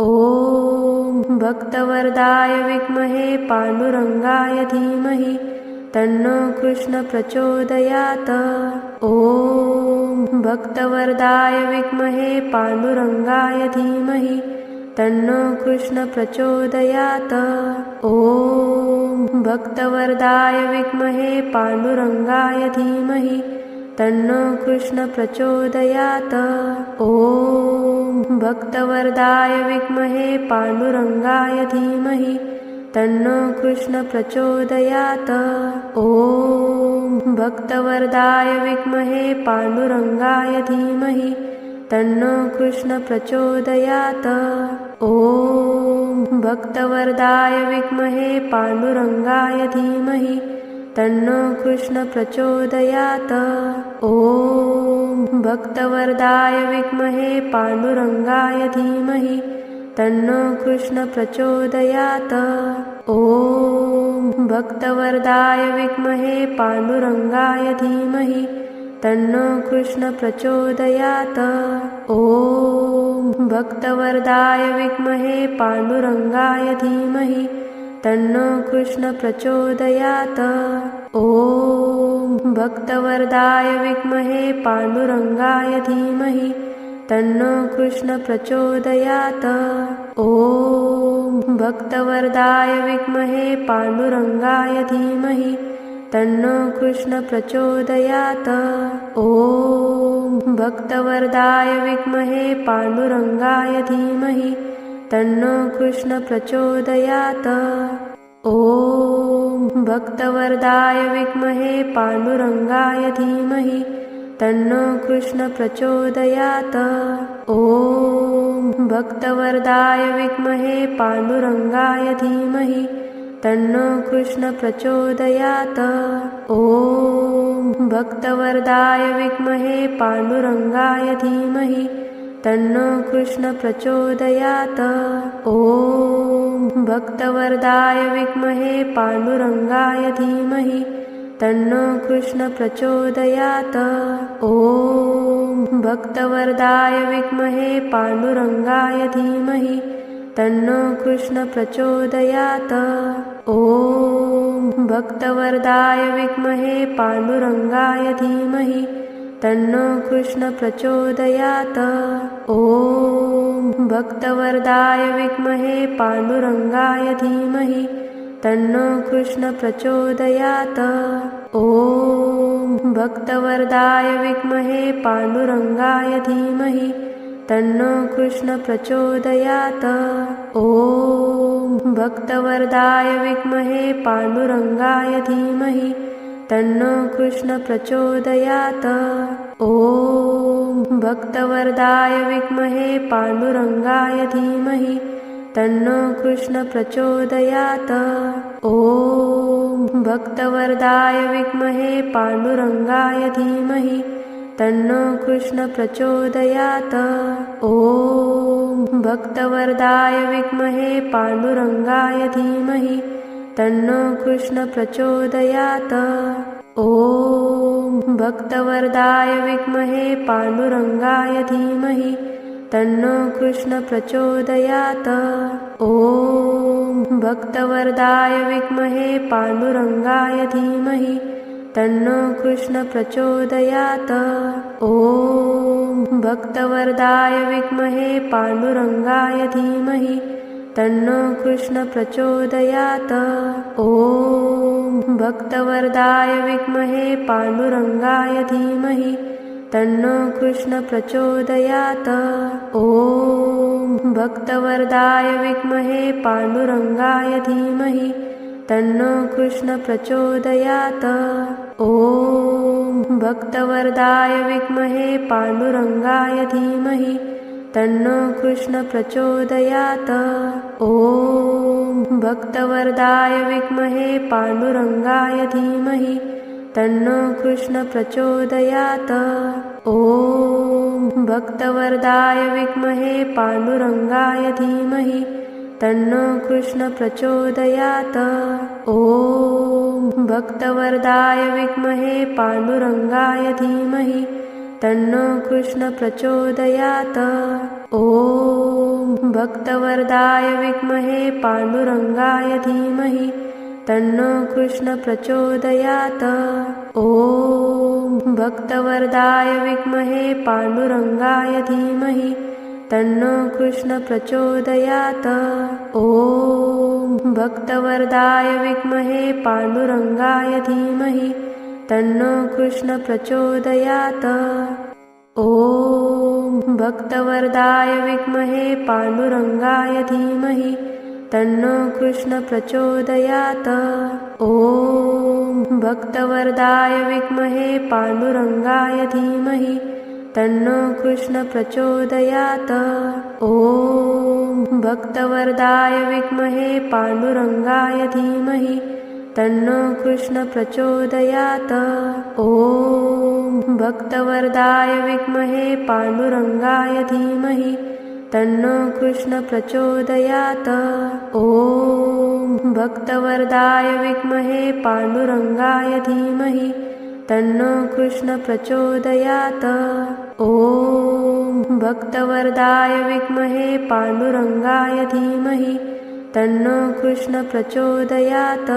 ॐ भक्तवरदाय विद्महे पाण्डुरङ्गाय धीमहि तन्नो कृष्ण प्रचोदयात्। ॐ भक्तवरदाय विद्महे पाण्डुरङ्गाय धीमहि तन्नो कृष्ण प्रचोदयात्। ॐ भक्तवरदाय विद्महे पाण्डुरङ्गाय धीमहि तन्नो कृष्ण प्रचोदयात्। ॐ भक्तवरदाय विद्महे पाण्डुरङ्गाय धीमहि तन्नो कृष्ण प्रचोदयात्। ॐ भक्तवरदाय विद्महे पाण्डुरङ्गाय धीमहि तन्नो कृष्ण प्रचोदयात्। ॐ भक्तवरदाय विद्महे पाण्डुरङ्गाय धीमहि तन्नो कृष्ण प्रचोदयात्। ॐ भक्तवरदाय विद्महे पाण्डुरङ्गाय धीमहि तन्नो कृष्ण प्रचोदयात्। ॐ भक्तवरदाय विद्महे पाण्डुरङ्गाय धीमहि तन्नो कृष्ण प्रचोदयात्। ॐ भक्तवरदाय विद्महे पाण्डुरङ्गाय धीमहि तन्नो कृष्ण प्रचोदयात्। ॐ भक्तवरदाय विद्महे पाण्डुरङ्गाय धीमहि तन्नो कृष्ण प्रचोदयात्। ॐ भक्तवरदाय विद्महे पाण्डुरङ्गाय धीमहि तन्नो कृष्ण प्रचोदयात्। ॐ भक्तवरदाय विद्महे पाण्डुरङ्गाय धीमहि तन्नो कृष्ण प्रचोदयात्। ॐ भक्तवरदाय विद्महे पाण्डुरङ्गाय धीमहि तन्नो कृष्ण प्रचोदयात्। ॐ भक्तवरदाय विद्महे पाण्डुरङ्गाय धीमहि तन्नो कृष्ण प्रचोदयात्। ॐ भक्तवरदाय विद्महे पाण्डुरङ्गाय धीमहि तन्नो कृष्ण प्रचोदयात्। ॐ भक्तवरदाय विद्महे पाण्डुरङ्गाय धीमहि तन्नो कृष्ण प्रचोदयात्। ॐ भक्तवरदाय विद्महे पाण्डुरङ्गाय धीमहि तन्नो कृष्ण प्रचोदयात्। ॐ भक्तवरदाय विद्महे पाण्डुरङ्गाय धीमहि तन्नो कृष्ण प्रचोदयात्। ॐ भक्तवरदाय विद्महे पाण्डुरङ्गाय धीमहि तन्नो कृष्ण प्रचोदयात्। ॐ भक्तवरदाय विद्महे पाण्डुरङ्गाय धीमहि तन्नो कृष्ण प्रचोदयात्। ॐ भक्तवरदाय विद्महे पाण्डुरङ्गाय धीमहि तन्नो कृष्ण प्रचोदयात्। ॐ भक्तवरदाय विद्महे पाण्डुरङ्गाय धीमहि तन्नो कृष्ण प्रचोदयात्। ॐ भक्तवरदाय विद्महे पाण्डुरङ्गाय धीमहि तन्नो कृष्ण प्रचोदयात्। ॐ भक्तवरदाय विद्महे पाण्डुरङ्गाय धीमहि तन्नो कृष्ण प्रचोदयात्। ॐ भक्तवरदाय विद्महे पाण्डुरङ्गाय धीमहि तन्नो कृष्ण प्रचोदयात्। ॐ भक्तवरदाय विद्महे पाण्डुरङ्गाय धीमहि तन्नो कृष्ण प्रचोदयात्। ॐ भक्तवरदाय विद्महे पाण्डुरङ्गाय धीमहि तन्नो कृष्ण प्रचोदयात्। ॐ भक्तवरदाय विद्महे पाण्डुरङ्गाय धीमहि तन्नो कृष्ण प्रचोदयात्। ॐ भक्तवरदाय विद्महे पाण्डुरङ्गाय धीमहि तन्नो कृष्ण प्रचोदयात्। ॐ भक्तवरदाय विद्महे पाण्डुरङ्गाय धीमहि तन्नो कृष्ण प्रचोदयात्। ॐ भक्तवरदाय विद्महे पाण्डुरङ्गाय धीमहि तन्नो कृष्ण प्रचोदयात्। ॐ भक्तवरदाय विद्महे पाण्डुरङ्गाय धीमहि तन्नो कृष्ण प्रचोदयात्। ॐ भक्तवरदाय विद्महे पाण्डुरङ्गाय धीमहि तन्नो कृष्ण प्रचोदयात्। ॐ भक्तवरदाय विद्महे पांडुरंगाय धीमहि तन्नो कृष्ण प्रचोदयात्। ॐ भक्तवरदाय विद्महे पांडुरंगाय धीमहि तन्नो कृष्ण प्रचोदयात्। ॐ भक्तवरदाय विद्महे पांडुरंगाय धीमहि तन्नो कृष्ण प्रचोदयात्। ॐ भक्तवरदाय विद्महे पांडुरंगाय धीमहि तन्नो कृष्ण प्रचोदयात्। ॐ भक्तवरदाय विद्महे पांडुरंगाय धीमहि तन्नो कृष्ण प्रचोदयात्। ॐ भक्तवरदाय विद्महे पांडुरंगाय धीमहि तन्नो कृष्ण प्रचोदयात्। ॐ भक्तवरदाय विद्महे पांडुरंगाय धीमहि तन्नो कृष्ण प्रचोदयात्। ॐ भक्तवरदाय विद्महे पांडुरंगाय धीमहि तन्नो कृष्ण प्रचोदयात्। ॐ भक्तवरदाय विद्महे पांडुरंगाय धीमहि तन्नो कृष्ण प्रचोदयात्।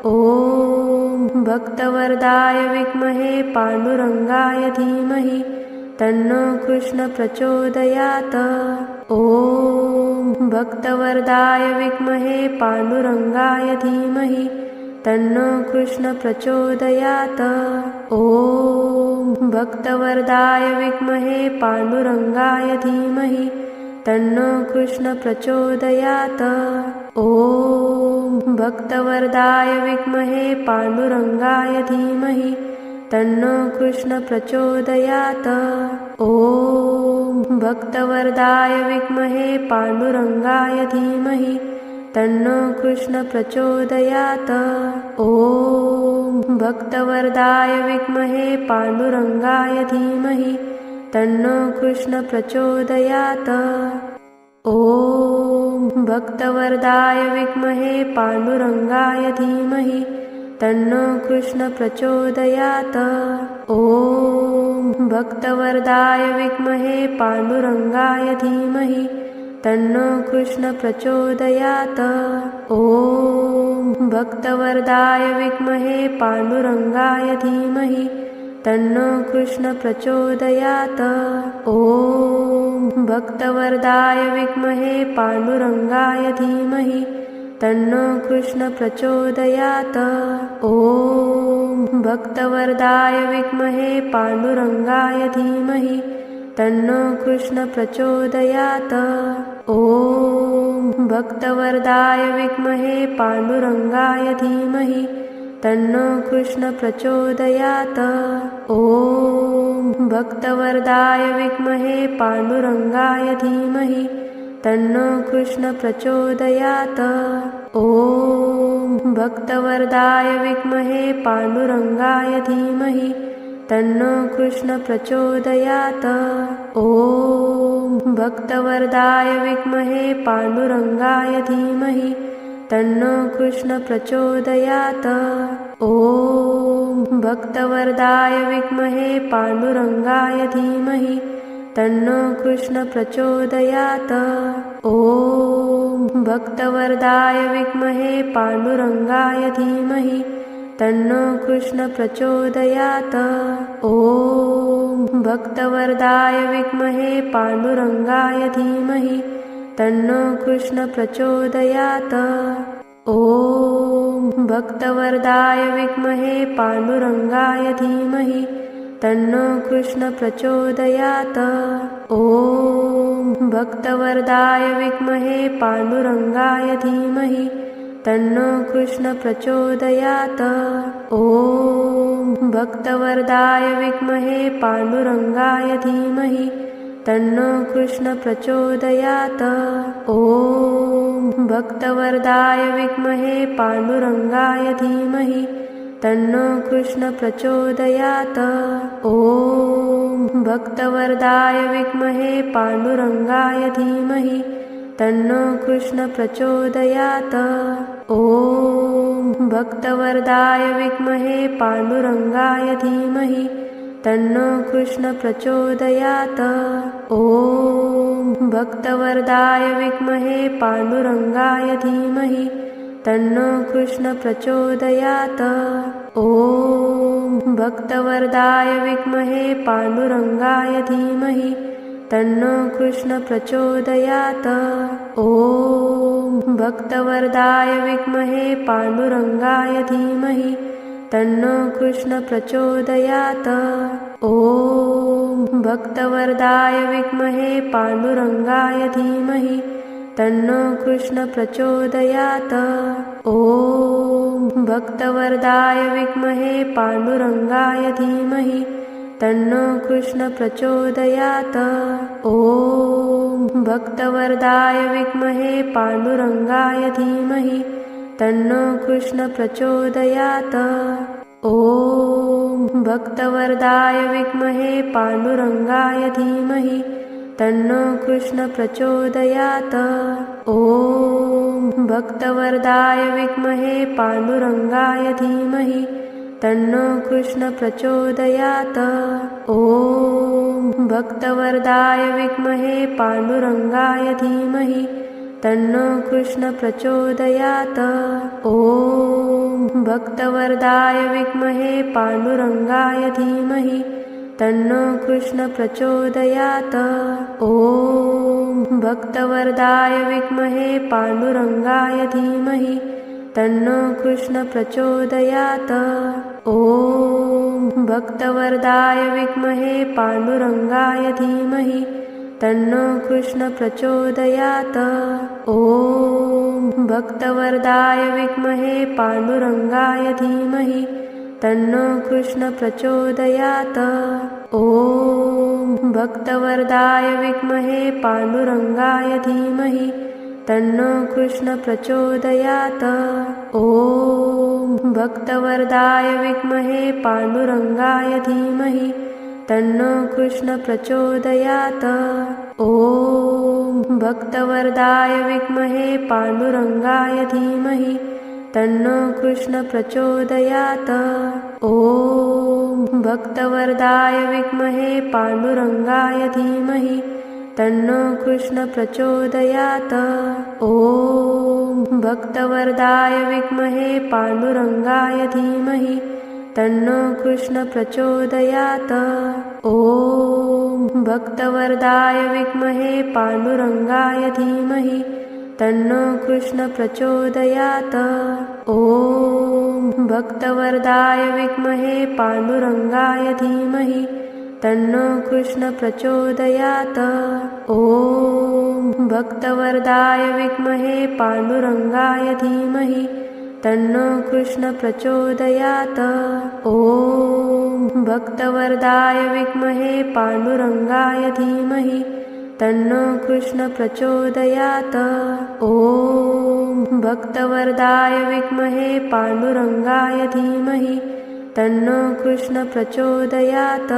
ॐ भक्तवरदाय विद्महे पांडुरंगाय धीमहि तन्नो कृष्ण प्रचोदयात्। ॐ भक्तवरदाय विद्महे पांडुरंगाय धीमहि तन्नो कृष्ण प्रचोदयात्। ॐ भक्तवरदाय विद्महे पांडुरंगाय धीमहि तन्नो कृष्ण प्रचोदयात्। ॐ भक्तवरदाय विद्महे पांडुरंगाय धीमहि तन्नो कृष्ण प्रचोदयात्। ॐ भक्तवरदाय विद्महे पांडुरंगाय धीमहि तन्नो कृष्ण प्रचोदयात्। ॐ भक्तवरदाय विद्महे पांडुरंगाय धीमहि तन्नो कृष्ण प्रचोदयात्। ॐ भक्तवरदाय विद्महे पांडुरंगाय धीमहि तन्नो कृष्ण प्रचोदयात्। ॐ भक्तवरदाय विद्महे पांडुरंगाय धीमहि तन्नो कृष्ण प्रचोदयात्। ॐ भक्तवरदाय विद्महे पांडुरंगाय धीमहि तन्नो कृष्ण प्रचोदयात्। ॐ भक्तवरदाय विद्महे पांडुरंगाय धीमहि तन्नो कृष्ण प्रचोदयात्। ॐ भक्तवरदाय विद्महे पांडुरंगाय धीमहि तन्नो कृष्ण प्रचोदयात्। ॐ भक्तवरदाय विद्महे पांडुरंगाय धीमहि तन्नो कृष्ण प्रचोदयात्। ॐ भक्तवरदाय विद्महे पांडुरंगाय धीमहि तन्नो कृष्ण प्रचोदयात्। ॐ भक्तवरदाय विद्महे पांडुरंगाय धीमहि तन्नो कृष्ण प्रचोदयात्। ॐ भक्तवरदाय विद्महे पांडुरंगाय धीमहि तन्नो कृष्ण प्रचोदयात्। ॐ भक्तवरदाय विद्महे पांडुरंगाय धीमहि तन्नो कृष्ण प्रचोदयात्। ॐ भक्तवरदाय विद्महे पांडुरंगाय धीमहि तन्नो कृष्ण प्रचोदयात्। ॐ भक्तवरदाय विद्महे पांडुरंगाय धीमहि तन्नो कृष्ण प्रचोदयात्। ॐ भक्तवरदाय विद्महे पांडुरंगाय धीमहि तन्नो कृष्ण प्रचोदयात्। ॐ भक्तवरदाय विद्महे पांडुरंगाय धीमहि तन्नो कृष्ण प्रचोदयात्। ॐ भक्तवरदाय विद्महे पांडुरंगाय धीमहि तन्नो कृष्ण प्रचोदयात्। ॐ भक्तवरदाय विद्महे पांडुरंगाय धीमहि तन्नो कृष्ण प्रचोदयात्। ॐ भक्तवरदाय विद्महे पांडुरंगाय धीमहि तन्नो कृष्ण प्रचोदयात्। ॐ भक्तवरदाय विद्महे पांडुरंगाय धीमहि तन्नो कृष्ण प्रचोदयात्। ॐ भक्तवरदाय विद्महे पाण्डुरङ्गाय धीमहि तन्नो कृष्ण प्रचोदयात्। ॐ भक्तवरदाय विद्महे पाण्डुरङ्गाय धीमहि तन्नो कृष्ण प्रचोदयात्। ॐ भक्तवरदाय विद्महे पाण्डुरङ्गाय धीमहि तन्नो कृष्ण प्रचोदयात्। ॐ भक्तवरदाय विद्महे पाण्डुरङ्गाय धीमहि तन्नो कृष्ण प्रचोदयात्। ॐ भक्तवरदाय विद्महे पाण्डुरङ्गाय धीमहि तन्नो कृष्ण प्रचोदयात्। ॐ भक्तवरदाय विद्महे पाण्डुरङ्गाय धीमहि तन्नो कृष्ण प्रचोदयात्। ॐ भक्तवरदाय विद्महे पाण्डुरङ्गाय धीमहि तन्नो कृष्ण प्रचोदयात्। ॐ भक्तवरदाय विद्महे पाण्डुरङ्गाय धीमहि तन्नो कृष्ण प्रचोदयात्। ॐ भक्तवरदाय विद्महे पाण्डुरङ्गाय धीमहि तन्नो कृष्ण प्रचोदयात्। ॐ भक्तवरदाय विद्महे पाण्डुरङ्गाय धीमहि तन्नो कृष्ण प्रचोदयात्। ॐ भक्तवरदाय विद्महे पाण्डुरङ्गाय धीमहि तन्नो कृष्ण प्रचोदयात्। ॐ भक्तवरदाय विद्महे पाण्डुरङ्गाय धीमहि तन्नो कृष्ण प्रचोदयात्। ॐ भक्तवरदाय विद्महे पाण्डुरङ्गाय धीमहि तन्नो कृष्ण प्रचोदयात्। ॐ भक्तवरदाय विद्महे पाण्डुरङ्गाय धीमहि तन्नो कृष्ण प्रचोदयात्। ॐ भक्तवरदाय विद्महे पाण्डुरङ्गाय धीमहि तन्नो कृष्ण प्रचोदयात्। ॐ भक्तवरदाय विद्महे पाण्डुरङ्गाय धीमहि तन्नो कृष्ण प्रचोदयात्। ॐ भक्तवरदाय विद्महे पाण्डुरङ्गाय धीमहि तन्नो कृष्ण प्रचोदयात्। ॐ भक्तवरदाय विद्महे पाण्डुरङ्गाय धीमहि तन्नो कृष्ण प्रचोदयात्। ॐ भक्तवरदाय विद्महे पाण्डुरङ्गाय धीमहि तन्नो कृष्ण प्रचोदयात्। ॐ भक्तवरदाय विद्महे पाण्डुरङ्गाय धीमहि तन्नो कृष्ण प्रचोदयात्। ॐ भक्तवरदाय विद्महे पाण्डुरङ्गाय धीमहि तन्नो कृष्ण प्रचोदयात्। ॐ भक्तवरदाय विद्महे पाण्डुरङ्गाय धीमहि तन्नो कृष्ण प्रचोदयात्। ॐ भक्तवरदाय विद्महे पाण्डुरङ्गाय धीमहि तन्नो कृष्ण प्रचोदयात्।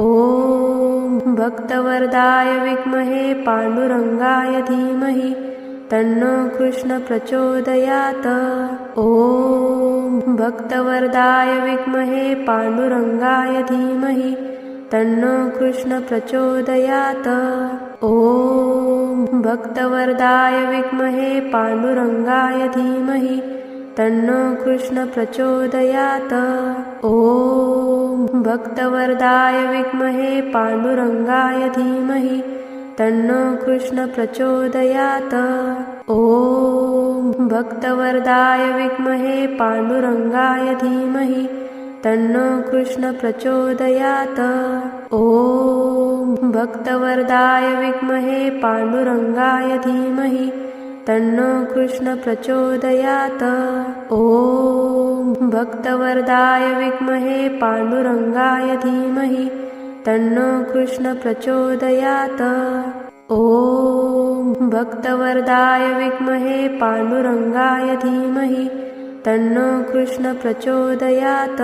ॐ भक्तवरदाय विद्महे पाण्डुरङ्गाय धीमहि तन्नो कृष्ण प्रचोदयात्। ॐ भक्तवरदाय विद्महे पाण्डुरङ्गाय धीमहि तन्नो कृष्ण प्रचोदयात्। ॐ भक्तवरदाय विद्महे पाण्डुरङ्गाय धीमहि तन्नो कृष्ण प्रचोदयात्। ॐ भक्तवरदाय विद्महे पाण्डुरङ्गाय धीमहि तन्नो कृष्ण प्रचोदयात्। ॐ भक्तवरदाय विद्महे पाण्डुरङ्गाय धीमहि तन्नो कृष्ण प्रचोदयात्। ॐ भक्तवरदाय विद्महे पाण्डुरङ्गाय धीमहि तन्नो कृष्ण प्रचोदयात्। ॐ भक्तवरदाय विद्महे पाण्डुरङ्गाय धीमहि तन्नो कृष्ण प्रचोदयात्। ॐ भक्तवरदाय विद्महे पाण्डुरङ्गाय धीमहि तन्नो कृष्ण प्रचोदयात्।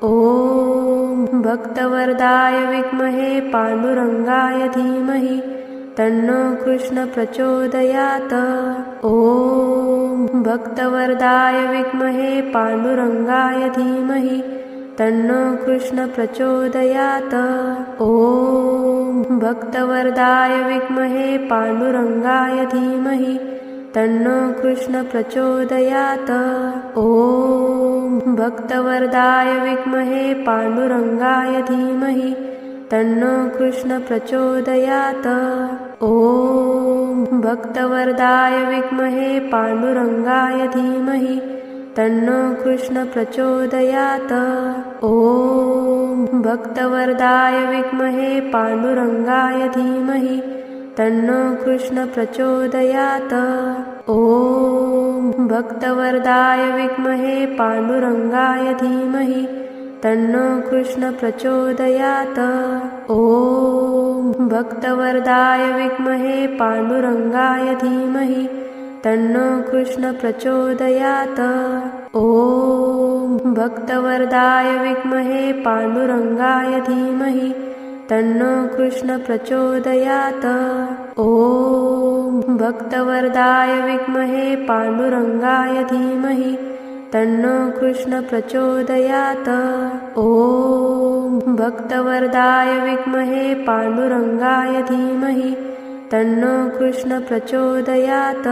ॐ भक्तवरदाय विद्महे पाण्डुरङ्गाय धीमहि तन्नो कृष्ण प्रचोदयात्। ॐ भक्तवरदाय विद्महे पाण्डुरङ्गाय धीमहि तन्नो कृष्ण प्रचोदयात्। ॐ भक्तवरदाय विद्महे पाण्डुरङ्गाय धीमहि तन्नो कृष्ण प्रचोदयात्। ॐ भक्तवरदाय विद्महे पाण्डुरङ्गाय धीमहि तन्नो कृष्ण प्रचोदयात्। ॐ भक्तवरदाय विद्महे पाण्डुरङ्गाय धीमहि तन्नो कृष्ण प्रचोदयात्। ॐ भक्तवरदाय विद्महे पाण्डुरङ्गाय धीमहि तन्नो कृष्ण प्रचोदयात्। ॐ भक्तवरदाय विद्महे पाण्डुरङ्गाय धीमहि तन्नो कृष्ण प्रचोदयात्। ॐ भक्तवरदाय विद्महे पाण्डुरङ्गाय धीमहि तन्नो कृष्ण प्रचोदयात्। ॐ भक्तवरदाय विद्महे पाण्डुरङ्गाय धीमहि तन्नो कृष्ण प्रचोदयात्। ॐ भक्तवरदाय विद्महे पाण्डुरङ्गाय धीमहि तन्नो कृष्ण प्रचोदयात्। ॐ भक्तवरदाय विद्महे पाण्डुरङ्गाय धीमहि तन्नो कृष्ण प्रचोदयात्।